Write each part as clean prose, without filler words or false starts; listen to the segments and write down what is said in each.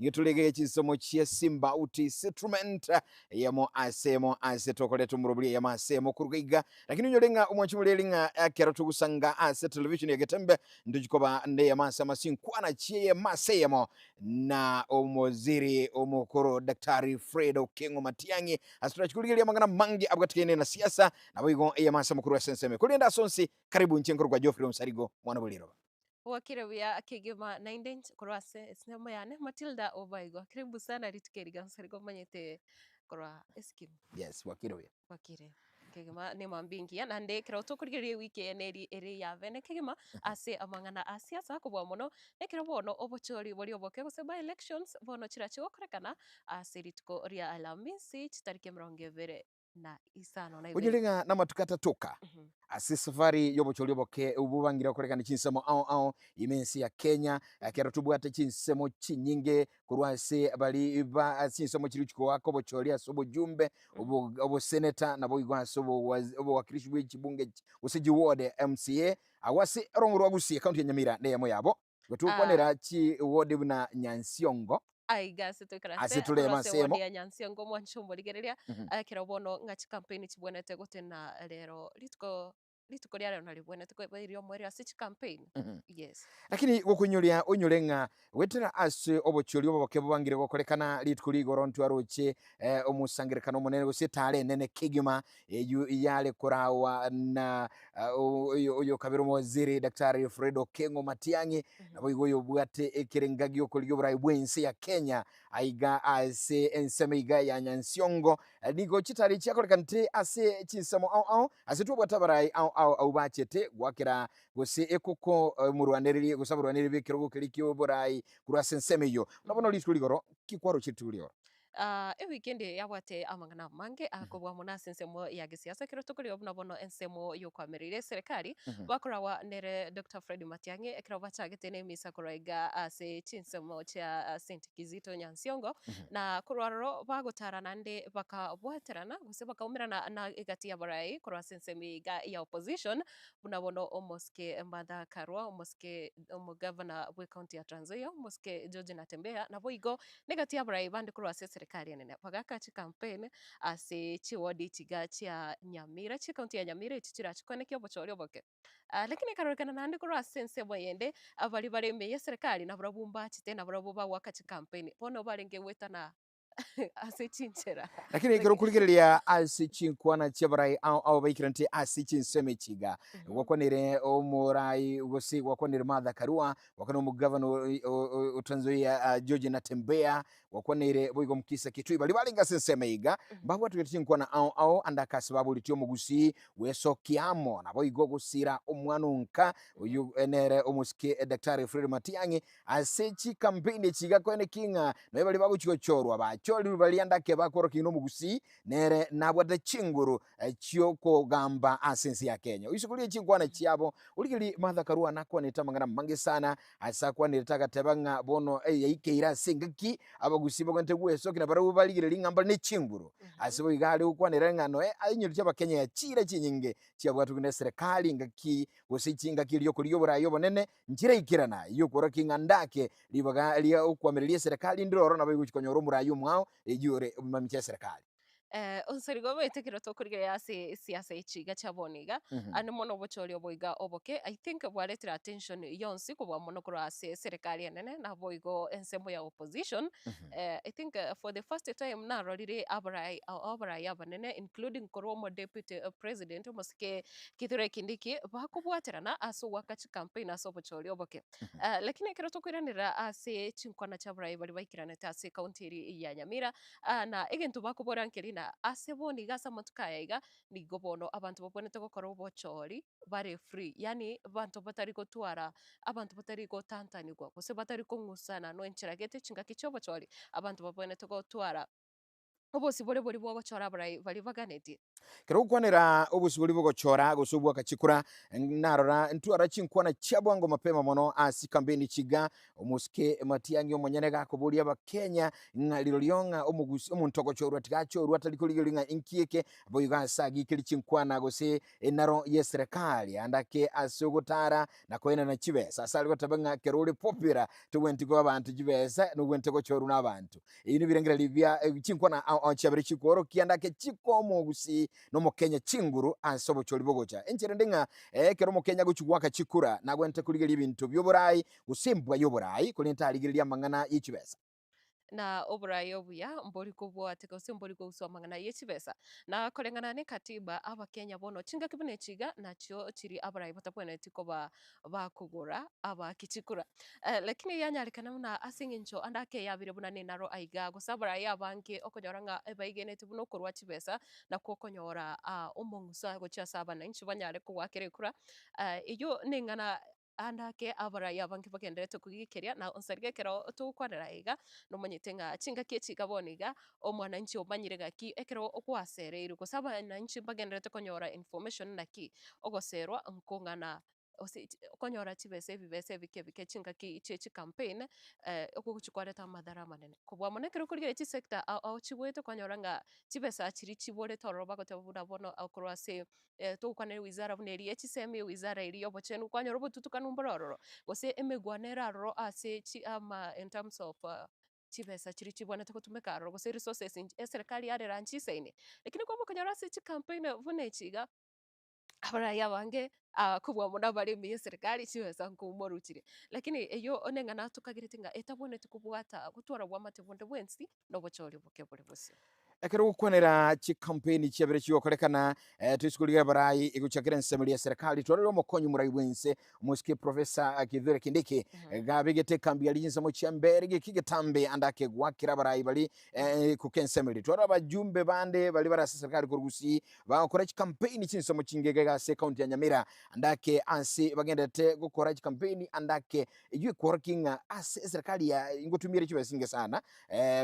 ngitulege chisomo chie simba uti settlement yamo ase tokole tumurubuli yama asemo kurugiga lakini nyolenga umwachimulelinga akera tugusanga ase television yegetembe ndujikoba nde yama sama sinkwana chie maseyamo na omoziri omukuru daktari Fredo Kengo Matiang'i asiturachukulilia mangana mangi abgatikene na siasa na boigo yama sama kuru senseme kulienda sonsi karibu nchenkuru kwa Geoffrey Msarigo mwana buliro wakira wia kigima 9 kurwase sinema yane Matilda Obaigo karibu sana ritukeriga nsarigo manyete kurwa eskim yes wakiro wakire kigima ne mambingi ya nande kira utokurigire wiki eneri eri ya vene kigima ase amangana asiasa kubwa muno ne kira bono obochori bori oboke gose by elections bono chiracho kurekana ase rituko ria alamisi chitarike 20 na isano na ibere ujulinga na matukata toka asi safari yobo cholioboke ububangira kurekana chinsemo ao imensi ya Kenya kera tubwate chinsemo chinyinge kurwase bali ba chinsemo chirichiko wako bocholia sobo jumbe obo senator na boigwa sobo wakilishi w'ikibunge usiji ward MCA awase rongoro wagusi county ya Nyamira ne yamo yabo gwetukwanera chi ward na Nyansiongo aiga situikarase asitule kurwase masemo wodi ya Nyansiongo mwanchombo ligereria kira bono ngachi campaign chibonete gutena rero rituko ria rero naribonete ko irio mweri asichi campaign yes lakini gukunyulia unyulenga wetera ase obocholi oboke bubangire gokorekana litkuli gorontu aroche omusangirikano munene gusitale nene kigima eyu yale kurawa na uyo kabiro moziri daktari Fredo Kengo Matiang'i nabo igoyo bwate ekerengagi okolio brai bwense ya Kenya aiga ase ensemiga ya Nyansiongo nigo chitari chakorekante ase chinsamo au ase tubwata barai au bachete gwakira gose ekoko murwaniriri gusabirwaniriri bikiro gukirikyo borai kurase nsemeyo nabona litkuli goro kikwaro chitulio weekend yabwate amangana mange akobwa muna ensemo ya gisiasa kiro tukuri obuna bono ensemo yokwamirire serikali bakorawa nere Dr. Fred Matiang'i ekiro bachagete misa kuraiga ase chinsemo cha St. Kizito Nyansiongo na kurwaro bagotarana nde bakabwaterana guse bakaumirana na igati ya barai kurwa sensemi ya opposition buna bono omoske Mbadha Karua omoske governor we county ya Trans Nzoia omoske George Natembea na boigo negati ya barai bande kurwa serikali nene pagaka chi campaign ase chiwodi chiga chia Nyamira chi county ya Nyamira chichira chikone kyo bochori oboke lakini karorekana nandi kurwa sense boyende abali bareme ya serikali na burabumba chitena burabuba wakachi campaign bono barenge wetana ase chinchera lakini kero kuligerelia ase chinkwana chebarai au baikirante ase chinseme chiga wakonere omorai gosi wakonere Martha Karua wakano mugavana Tanzania George Natembea wakonere boigo mkisa kitui bali balinga senseme iga babwa tukichinkwana au andaka sababu litio mugusi weso kiamo na boigo gusira omwanunka uyu enere omuske daktari Fred Matiang'i ase chi campaign chiga kwene kinga no bali babuchichorwa bacholi bali andake bakoro kino mugusi nere nabwate chinguru chioko gamba asensi ya Kenya usikulie chinkwana chiabo ulikili Martha Karua nakwa netamangana mange sana asa kwa netaka tabanga bono yaikeira singaki abagusi bagwente gweso kina bara ubaligire lingamba ne chinguru asibo igali ukwa nerengano ainyu cyaba Kenya ya chira chinyinge chiabwatu kune serikali ngaki gusichinga kilyo kuliyo burayo bonene njira ikirana yukora kingandake libaga liya ukwamirilie serikali ndiro na bayuchikonyoro murayo mwao ejure mamicha serikali onsorigo betekero tokurigera ase siasa ichiga chaboniga ane mono bochori oboiga oboke I think bwaretera attention yonsi kubwa mono kura ase serikali enene na boigo ensemo ya opposition I think for the first time na rorire abarai abanene including koromo deputy president Mosike Kithure Kindiki bakubwaterana aso wakachi campaign aso bochori oboke lakini kero tokwiranira ase chinkwana chabarai bali baikirana ase county ya Nyamira na egento bakubora nkerina aseboni gasa motukaya iga nigo bono abantu babonete gukora ubochori bare free yani abantu batari gutwara abantu batari gotantanirwa gose batari kungusana no enchiragete chinga kichobochori abantu babonete gutwara obosi bori bwogochora bari baganeti. Kero gukwanira obusi bugochora gusubwa kachikura narora ntwara chinkwana chabwango mapema mono asi kambeni chiga omusike matiangi omonyene gakuburia bakenya ngaliro lyonga omugusi omuntogochorwa tigacho talikoligolinga inkieke boyiga sagi kili chinkwana gose enaro yeserikali andake asugutara nakoena na chibesa sali gotabanga kerole popira tuwentigo abantu chibesa nugwentego choru n'abantu ibintu birengira libya chinkwana chabere chikoro kiandake chikomo gusi no mukenya chinguru ansobo choli bogocha enchere ndenga kero mukenya guchugwaka chikura nagwente kuligeli ibintu byoburayi gusimbwa yoburayi kulinta aligeli amangana y'ikibesa na oburayi obuya mbori kubwate gose mbori gusomangana y'ekibesa na kolengana ne katiba abakenya bono chinga kibune chiga nacho chiri aburayi batapwene tikoba bakugura abakichikura lakini yanyarekana muna asingincho andake yabire buna ne naro aiga gusaburayi abange okonyoranga ebaigenete buno korwa chibesa na kokonyora umongusa gocha saba na inchi banyare kuwakere kura iyo ningana andake abarayi abange bagenderete kugikiria na onsarige kero tukwanira iga nomanyete ng'a chinga kiechika boniga omwananchi omanyire gaki ekero okwasereirwe gose abananchi bagenderete konyora information naki ogoserwa nkong'ana okonyora chibesa ebike chinga chi campaign ogochikwareta amadhara manene kobwa mono ekero okorigereria chisector ao chibwete kwanyora ng'a chibesa chiri chiborete ororo bagoteba buna bono okorwa ase togokwanera wizara buna eri echisemi wizara eri obochenu kwanyora obotutukanu mborororo gose emegwano eraroro ase in terms of chibesa chiri chibwanete gotumeka aroro gose resources eserikali yarera nchisaine lakini kwamba okonyora ase chikampaign buna echiga abarayi abange kubwa mono abaremi eserikali chibesa nkumoruchire lakini eyo oneng'ana tukagirete ng'a etabonete kubwata gotwara bwamate bonde bwensi nobochori boke bori bosio ekero gukwanira chikampeni chiabere chiokorekana tuisikuliga barayi iguchakira nsemeli ya serikali twarero mokonyi murai bwense musike profesa Kithure Kindiki gabigete kambi alijinsa mo chiambere gikigetambe andake gwakira barayi bali kukensemeli twara bajumbe bande bali barasa serikali kurugusi bakora chikampeni chinsomo chingege ga se county ya Nyamira andake ansi bagendete gukora chikampeni andake yue working as serikali ya ingotumire chibasinge sana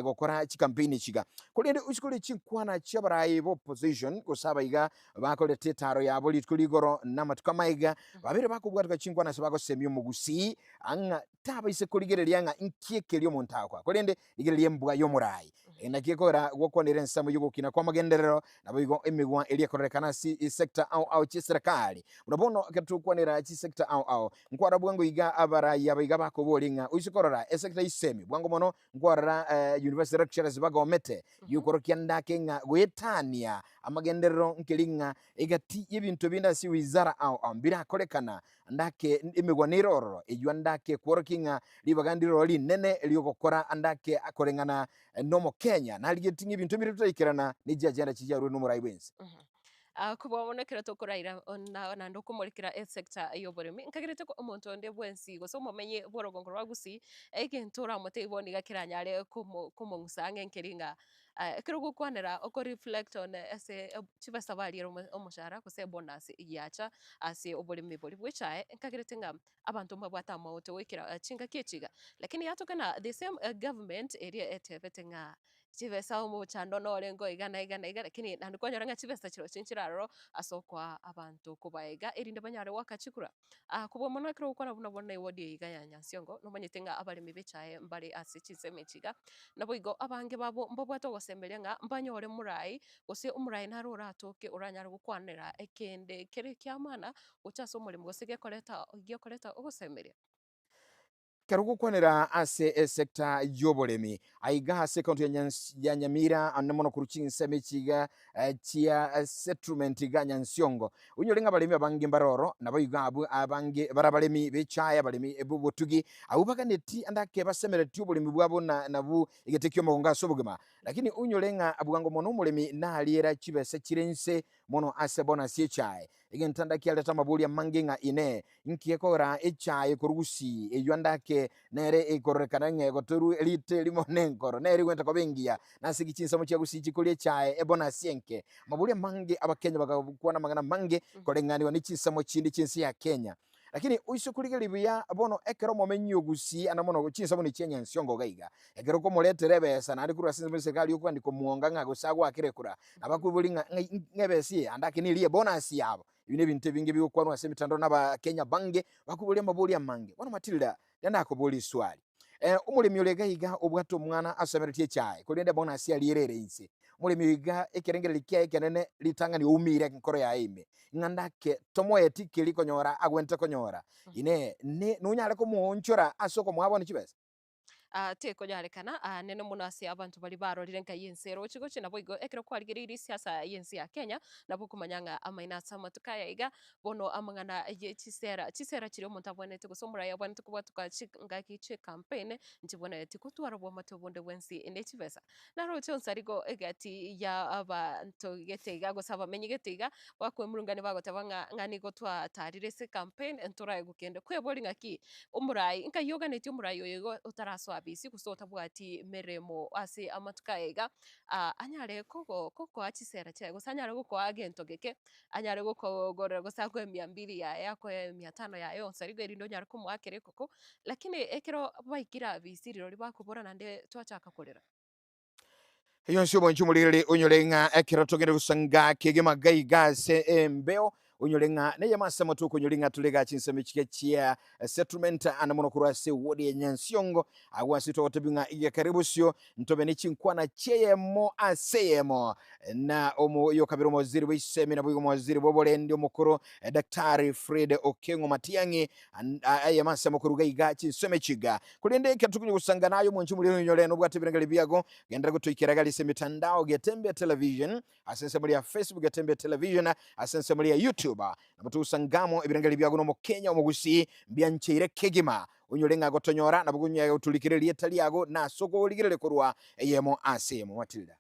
gukora chikampeni chiga kulinde kuli chinkwana chabarayi bo opposition kusaba iga bakolete taro yabo litukuligoro namatukamayiga babere bakubwatuka chinkwana sabako semyo mugusi anga taba ise kuligereria nga inkiekeli omuntu akwa kulinde igereria embwa yomurayi nakikora gwokonera ensamo yugukina kwa magenderero nabo igo emigwa elia korekana si sector au chiserikali unabono ketukwanira chi sector au nkwara bwango iga abarayi abiga bakobolinga uisikorora sector isemi bwango mono nkwara university lecturers bagomete yukorokia ndake nga gwetania amagenderero nkelinga egati y'ebintu binda si wizara au mbira kolekana ndake emigwa niroro ejwa ndake kworokinga libagandiro linene lyokokora andake akolengana nomo Kenya naligetinga ibintu biri tutayikirana n'ijajenda kijarwe n'umurayi bwense kubwa mono ekero tokoraira na ndokumurikira sector y'oboremi nkagirete ko omonto onde bwensi gose omomenye bworogongo rwa gusi egento oramotei boniga kiranyare kumong'usange nkeringa ekero gokwanera oko reflect on ase chibesa bariere omoshara gose bonus yacha ase oboremi bori bwechae nkagirete ng'a abanto mbabwata amaote wekira chinga kiechiga lakini yatokana the same government area etebete ng'a chibesa omochando norengo igana lakini nandikonyora ng'a chibesa chiro chinchiraroro asokwa abantu kubaega erinde banyare wakachikura kubwa mono ekero gokwana buna bona ewodi iga ya Nyansiongo nomanyete ng'a abaremi bechae mbare ase chiseme chiga nabo igo abange babo mbobwate ogosemberia ng'a mbanyore murayi gose omurayi nare oratoke oranyare gokwanera ekende kere kiamana gocha ase omoremo gose gekoreta ogosemeria kero gukwanira ase sector y'oboremi aiga ase county ya Nyamira anamono kuruchi nseme chiga chia settlement ga Nyansiongo unyolenga balemi abange mbaroro nabo igabu abange barabalemi bechaya balemi ebubutugi abubakaneti andake basemere y'oboremi bwabo nabu igetekyo magonga sobugema lakini unyolenga abwango mono umulemi na aliera chibese chirense mono ase bona siechae igentanda kialeta mabuli amangenga ine nkiekora echae kurugusi eyandake nere ikorekana ngego turu elite limonenkoro nere kwenta kobengia nasiki chinsamo chia gusichi kulie chae ebona sienke mabuli mange abakenya bakakwana magana mange kolengani wani chinsamo chindi chinsi ya Kenya lakini uisukuligeli biya bono ekero momenyo gusi anamono guchinsa boni chenya nsiongo gaiga ekero ko moletere besa na ndikuru asinze muri serikali yuko ndiko muonga ngago sagwa akirekura abakubuli ngebesi andake nilie bonus yabo ibine binte bingi bikwanwa semitando naba Kenya bange bakubuli mabuli amange bono Matilda yandako boli swali umulimi ulegaiga obwato mwana asemeretie chai kulinde bonus ya lirere insi mulimi iga ekerengere likia ekenene litanga ni umire nkoro ya ime ngandake tomo etikili konyora agwente konyora ine ne nunyale ko muonchora asoko mwabona chibesa te konyarekana nene muno ase abantu bali barorire nka yensero chigo china boigo ekero kwarigiriri siasa yensi ya Kenya nabo kumanyanga amaina samatuka yaiga bono amangana ye chisera chiri omuntu abonete gusomura yabonete kubatuka ngaki che campaign ntibonete kutwara bwo matobonde wensi ene chivesa naro chonsarigo egati ya abantu geteiga gusaba menye geteiga wakwe murungane bagotabanga ngani gotwa tarire se campaign entura egukende kwebori ngaki umurai nka yoga neti umurai yoyo utaraswa bisi kusota bwati meremo ase amatuka ega anyare koko achisera cyago sanyare guko agento geke anyare guko gorera gusakwe 200 ya yako 500 ya yonse arigo irindo nyare kumwakere koko lakini ekero baikira bisiriro libakubora nande twachaka kolera hiyo nsio mwenchu mulili unyolenga ekero togende kusanga kegema gaiga se embeo unyolenga neye masamo tu kunyolenga tulega chinseme chia settlement anamono kurase wodi ya nyansiongo awasito otebinga iya karibu sio ntobe ni chinkwana cheyemo aseyemo na omo yo kabiro moziri wisemi na bugo moziri bobole ndio mukuru Daktari Fred Okengo Matiangi aye masamo kurugaiga chinseme chiga kulinde ketukunye kusanga nayo mwenchu mulili unyoleno bwatebinga biago gendera gutoikiraga lise mitandao getembe television asense muri ya Facebook getembe television asense muri ya YouTube na butu sangamo ibirangali byago no Kenya omugusi byancheire kegima unyolenga gotonyora na bugunya utulikireli etaliago na soko oligirele kurwa eyemo asemo Matilda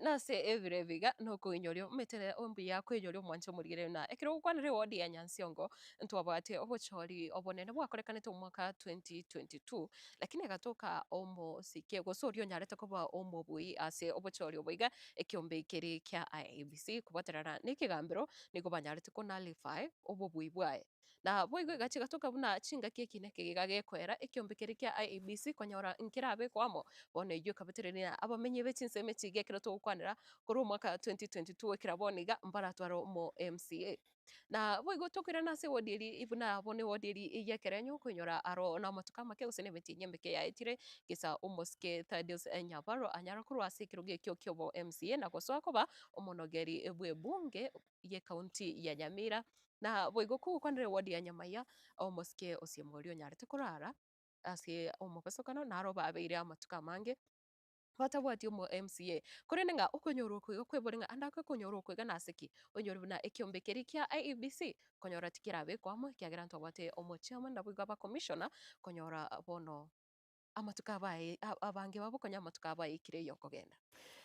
nase evireviga noko inyorio metere ombi yako inyorio mwancho murigere na ekero kwanire wodi ya nyansiongo ntwabate obochori obonene bwakorekanete umwaka 2022 lakini agatoka omo sike gosorio nyarete kuba omo bui ase obochori oboiga ekiombe ikeri kya IEBC kubaterana nikigambiro niko banyarete ko nalify obo bui bwae na boigo gachi gatoka buna chinga kekine kegigage kwera ekiombekeri kya IEBC konyora nkirabe kwamo bone yo kabeterera abamenye bechinseme chige kero tukwanira kuri umwaka 2022 kiraboniga mbaratwaro mo MCA na boigo tokira nase wodiri ibuna bone wodiri iyekerenyo kunyora aro na matuka make usene beti nyembeke ya etire kisa umoske Thaddeus Nyabaro anyara kuru asikiruge kyo MCA na koswako ba omonogeri ebwe bunge ye county ya Nyamira na boigo ku kwanire wodi ya Nyamaya omoske osiemolio nyarete kurara asi omopesokano naro babeire amatuka mange batabwati umo MCA kurenga ukonyoro kwiga kweborenga andaka konyoro kwiga nasiki onyoro na ekiombekeri kya IEBC konyora tikirabe kwamo kyagira ntwabate omo chairman ndabwiga ba commissioner konyora bono amatuka baye abange babo konya amatuka baye kire yokogenda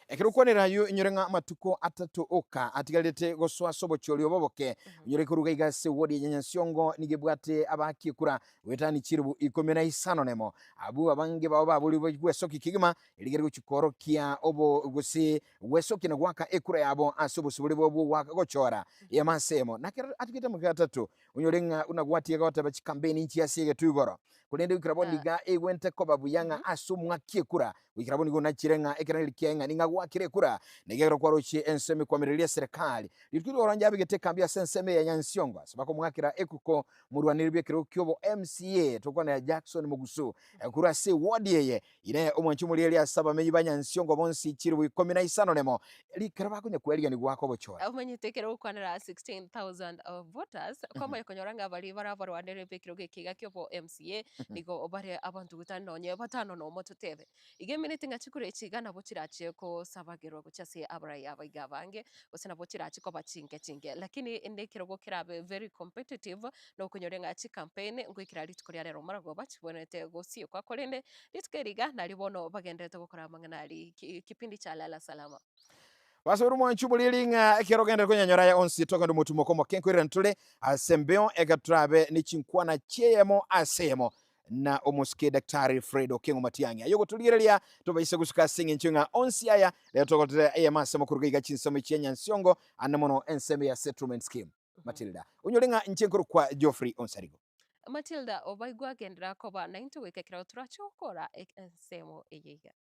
ekero kwanira yu inyorenga matuko atatu oka atigalete goswa sobo choli oboboke inyore kuruga igase wodi nyansiongo nigebwate abakikura wetani chirubu 15 nemo abu abange babo babuli bwesoki kigima iligere guchikoro kia obo gusi wesoki na gwaka ekura yabo asobo subuli bobu waka gochora ya masemo nakero atikita mukatatu unyorenga unagwati yagota bachi campaign inchi yasiege tuboro kulende wikiraboni ga ewente koba buyanga asumwa kikura wikiraboni go nachirenga ekranili kienga ninga wakire kura negero kwa rochi enseme kwa mirilia serikali lituli oranja bigete kambia senseme ya nyansiongo sabako mwakira ekuko murwaniribye kiro kyobo MCA tokwana ya Jackson Mugusu kura se wodi yeye ine omwanchu mulieli asaba menyi banyansiongo bonsi chiru 15 nemo likiraba kunya kweli ni gwako bochora umenye tekero kwanira 16,000 voters kama yakonyoranga bali barabarwanire kiro kiga kyobo MCA nigo bare abantu gutanonye batano no mototebe igeminiti ngachikure chigana bochirache ko sabagero guchase abrai abaiga bange osena bochirache ko bachinge lakini indekero go kirabe very competitive no kunyorenga chi campaign ngwikira litkoria rero marago bachibonete go si kwa kolende litkeriga nalibono bagendete gukora manganali kipindi cha lala salama Wasuru mwanchu mulilinga ekirogenda kunyanyora ya onsi toka ndumutumo komo kenkwira ntule asembeo egatrabe ni chinkwana cheyemo asemo na omuske Daktari Fred Okengo Matiangi ayogo tulirelia tobaise gusuka singi nchinga onsi aya leto kote aya masemo kurugiga chinsome chenya nsiongo anamono enseme ya settlement scheme Matilda unyorenga nchenkuru kwa Geoffrey Onsarigo Matilda obaigwa gendera koba 90 wike kira turachokora ensemo eyiga